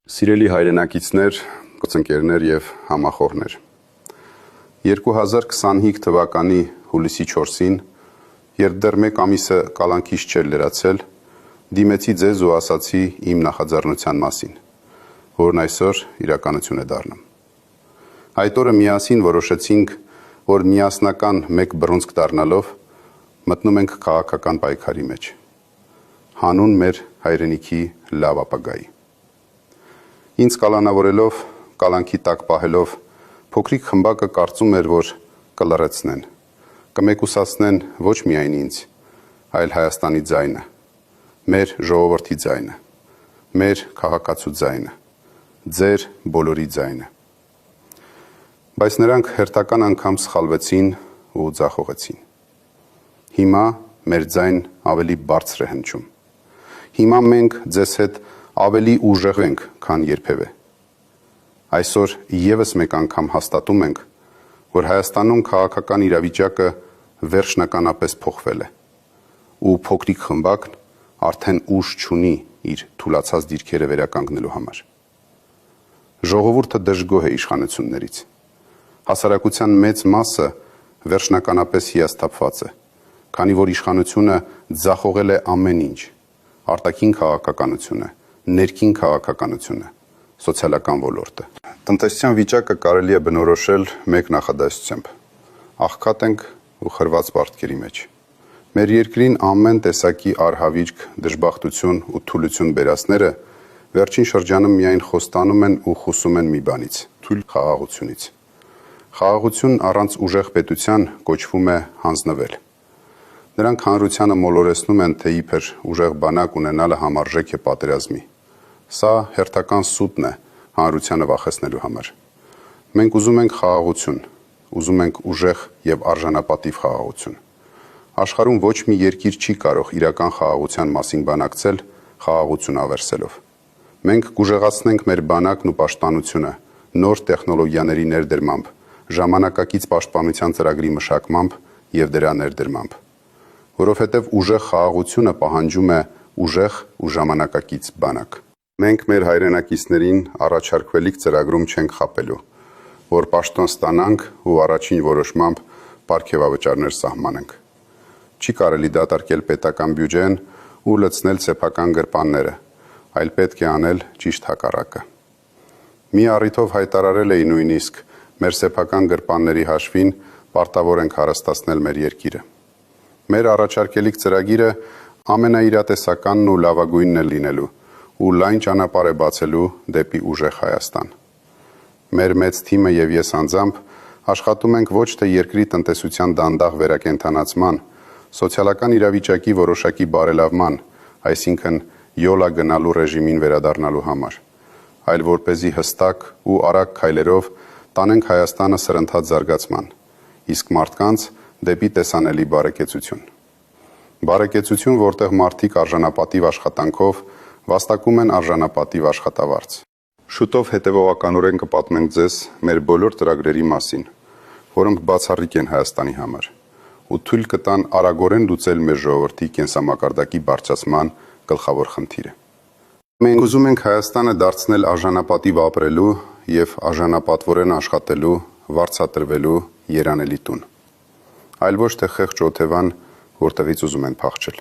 Սիրելի հայրենակիցներ, գործընկերներ և համախոհներ, 2025 թվականի հուլիսի 4-ին, երբ դեռ մեկ ամիսը կալանքից չէր լրացել, դիմեցի ձեզ ու ասացի իմ նախաձեռնության մասին, որն այսօր իրականություն է դառնում։ Այդ օրը միասին որոշեցինք, որ միասնական մեկ բռունցք դառնալով մտնում ենք քաղաքական պայքարի մեջ, հանուն մեր հայրենիքի լավ ապագայի։ Ինձ կալանավորելով, կալանքի տակ պահելով, փոքրիկ խմբակը կարծում էր, որ կլռեցնեն, կմեկուսացնեն ոչ միայն ինձ, այլ Հայաստանի ձայնը, մեր ժողովրդի ձայնը, մեր քաղաքացու ձայնը, ձեր բոլորի ձայնը։ Բայց նրանք հերթական անգամ սխալվեցին ու ձախողեցին։ Հիմա մեր ձայն ավելի բարձր է հնչում։ Հիմա մենք ձեզ հետ ավելի ուժեղ ենք, քան երբևէ։ Այսօր ևս մեկ անգամ հաստատում ենք, որ Հայաստանում քաղաքական իրավիճակը վերջնականապես փոխվել է, ու փոքրիկ խմբակն արդեն ուժ չունի իր թուլացած դիրքերը վերականգնելու համար։ Ժողովուրդը դժգոհ է իշխանություններից։ Հասարակության մեծ մասը վերջնականապես հիասթափված է, քանի որ իշխանությունը ձախողել է ամեն ինչ՝ արտաքին քաղաքականությունը, ներքին քաղաքականությունը, սոցիալական ոլորտը։ Տնտեսության վիճակը կարելի է բնորոշել մեկ նախադասությամբ. աղքատ ենք ու խրված պարտքերի մեջ։ Մեր երկրին ամեն տեսակի արհավիրք, դժբախտություն ու թուլություն բերածները վերջին շրջանում միայն խոստանում են ու խոսում են մի բանից՝ թույլ խաղաղությունից։ Խաղաղություն առանց ուժեղ պետության կոչվում է հանձնվել։ Նրանք հանրությանը մոլորեցնում են, թե իբր ուժեղ բանակ ունենալը համարժեք է պատերազմի։ Սա հերթական սուտն է հանրությանը վախեցնելու համար։ Մենք ուզում ենք խաղաղություն, ուզում ենք ուժեղ և արժանապատիվ խաղաղություն։ Աշխարհում ոչ մի երկիր չի կարող իրական խաղաղության մասին բանակցել խաղաղություն ավերսելով։ Մենք կուժեղացնենք մեր բանակն ու պաշտպանությունը նոր տեխնոլոգիաների ներդրմամբ, ժամանակակից պաշտպանության ծրագրի մշակմամբ և դրա ներդրմամբ, որովհետև ուժեղ խաղաղությունը պահանջում է ուժեղ ու ժամանակակից բանակ։ Մենք մեր հայրենակիցներին առաջարկվելիք ծրագրում չենք խաբելու, որ պաշտոն ստանանք ու առաջին որոշմամբ պարգևավճարներ սահմանենք։ Չի կարելի դատարկել պետական բյուջեն ու լցնել սեփական գրպանները, այլ պետք է անել ճիշտ հակառակը։ Մի առիթով հայտարարել էի նույնիսկ մեր սեփական գրպանների հաշվին պարտավոր ենք հարստացնել մեր երկիրը։ Մեր առաջարկելիք ծրագիրը ամենաիրատեսականն ու լավագույնն է լինելու ու լայն ճանապարհ է բացելու դեպի ուժեղ Հայաստան։ Մեր մեծ թիմը և ես անձամբ աշխատում ենք ոչ թե երկրի տնտեսության դանդաղ վերակենդանացման, սոցիալական իրավիճակի որոշակի բարելավման, այսինքն յոլա գնալու ռեժիմին վերադառնալու համար, այլ որպեսզի հստակ ու արագ քայլերով տանենք Հայաստանը սրընթաց զարգացման, իսկ մարդկանց դեպի տեսանելի բարեկեցություն։ Բարեկեցություն, որտեղ մարդիկ արժանապատիվ աշխատանքով վաստակում են արժանապատիվ աշխատավարձ։ Շուտով հետևողականորեն կպատմենք ձեզ մեր բոլոր ծրագրերի մասին, որոնք բացառիկ են Հայաստանի համար, ու թույլ կտան արագորեն լուծել մեր ժողովրդի կենսամակարդակի բարձրացման գլխավոր խնդիրը։ Մենք ուզում ենք Հայաստանը դարձնել արժանապատիվ ապրելու և արժանապատվորեն աշխատելու, վարձատրվելու երանելի տուն, այլ ոչ թե խեղճ օթևան, որտեղից ուզում են փախչել։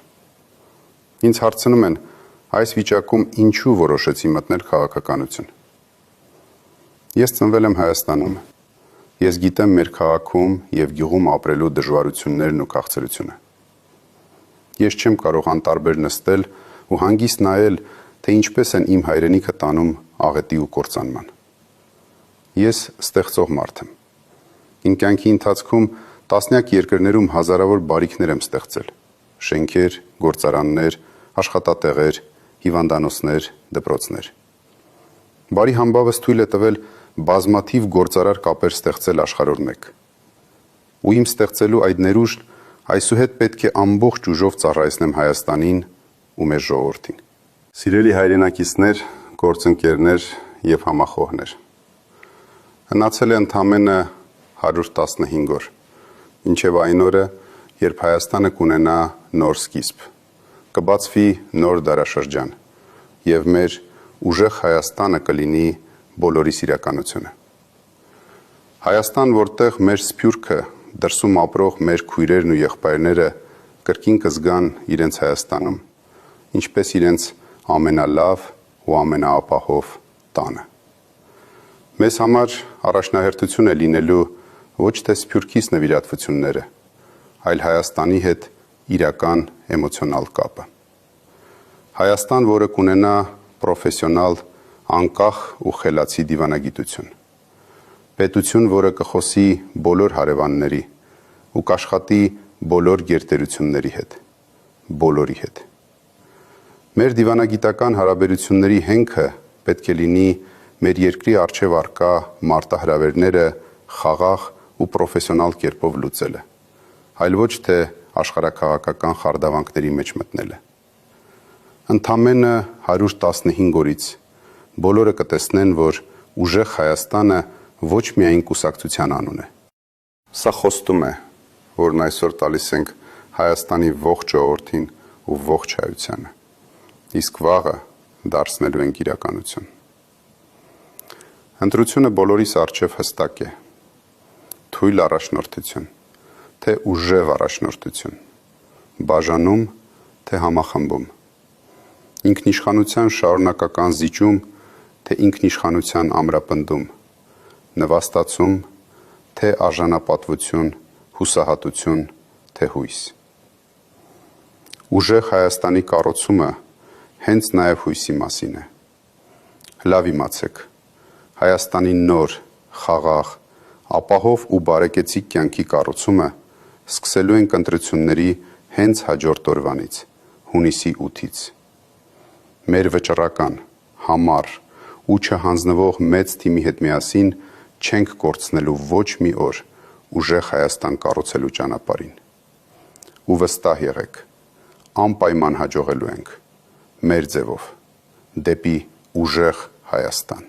Ինձ հարցնում են, այս վիճակում ինչու որոշեցի մտնել քաղաքականություն։ Ես ծնվել եմ Հայաստանում։ Ես գիտեմ մեր քաղաքում և գյուղում ապրելու դժվարություններն ու քաղցրությունը։ Ես չեմ կարող անտարբեր նստել ու հանգիստ նայել, թե ինչպես են իմ հայրենիքը տանում աղետի ու կործանման։ Ես ստեղծող մարդ եմ։ Իմ կյանքի ընթացքում տասնյակ երկրներում հազարավոր բարիքներ եմ ստեղծել՝ շենքեր, գործարաններ, աշխատատեղեր, հիվանդանոցներ, դպրոցներ։ Բարի համբավս թույլ է տվել բազմաթիվ գործարար կապեր ստեղծել աշխարհով մեկ։ Ու իմ ստեղծելու այդ ներուժն այսուհետ պետք է ամբողջ ուժով ծառայեցնեմ Հայաստանին ու մեր ժողովրդին։ Սիրելի հայրենակիցներ, գործընկերներ և համախոհներ, մնացել է ընդամենը 115 օր, մինչև այն օրը, երբ Հայաստանը կունենա նոր սկիզբ, կբացվի նոր դարաշրջան և մեր ուժեղ Հայաստանը կլինի բոլորիս իրականությունը։ Հայաստան, որտեղ մեր սփյուռքը, դրսում ապրող մեր քույրերն ու եղբայրները կրկին կզգան իրենց Հայաստանում, ինչպես իրենց ամենալավ ու ամենաապահով տանը։ Մեզ համար առաջնահերթություն է լինելու ոչ թե սփյուռքիս նվիրատվությունները, այլ Հայաստանի հետ իրական էմոցիոնալ կապը։ Հայաստան, որը կունենա պրոֆեսիոնալ, անկախ ու խելացի դիվանագիտություն։ Պետություն, որը կխոսի բոլոր հարևանների ու կաշխատի բոլոր գերտերությունների հետ, բոլորի հետ։ Մեր դիվանագիտական հարաբերությունների հենքը պետք է լինի մեր երկրի առջև առկա մարտահրավերները խաղաղ ու պրոֆեսիոնալ կերպով լուծելը, այլ ոչ թե աշխարհաքաղաքական խարդավանքների մեջ մտնելը։ Ընդամենը 115 օրից բոլորը կտեսնեն, որ ուժեղ Հայաստանը ոչ միայն կուսակցության անուն է։ Սա խոստում է, որն այսօր տալիս ենք Հայաստանի ողջ ժողովրդին ու ողջ հայությանը, իսկ վաղը դարձնելու ենք իրականություն։ Ընտրությունը բոլորիս առջև հստակ է։ Թույլ առաջնորդություն, թե ուժեղ առաջնորդություն, բաժանում, թե համախմբում, ինքնիշխանության շարունակական զիջում, թե ինքնիշխանության ամրապնդում, նվաստացում, թե արժանապատվություն, հուսահատություն, թե հույս։ Ուժեղ Հայաստանի կառուցումը հենց նաև հույսի մասին է։ Լավ իմացեք, Հայաստանի նոր, խաղաղ, ապահով ու բարեկեցիկ կյանքի կառուցումը սկսելու ենք ընտրությունների հենց հաջորդ օրվանից, հունիսի 8-ից։ Մեր վճռական, համառ ու չհանձնվող մեծ թիմի հետ միասին չենք կորցնելու ոչ մի օր ուժեղ Հայաստան կառուցելու ճանապարհին։ Ու վստահ եղեք, անպայման հաջողելու ենք մեր ձևով դեպի ուժեղ Հայաստան։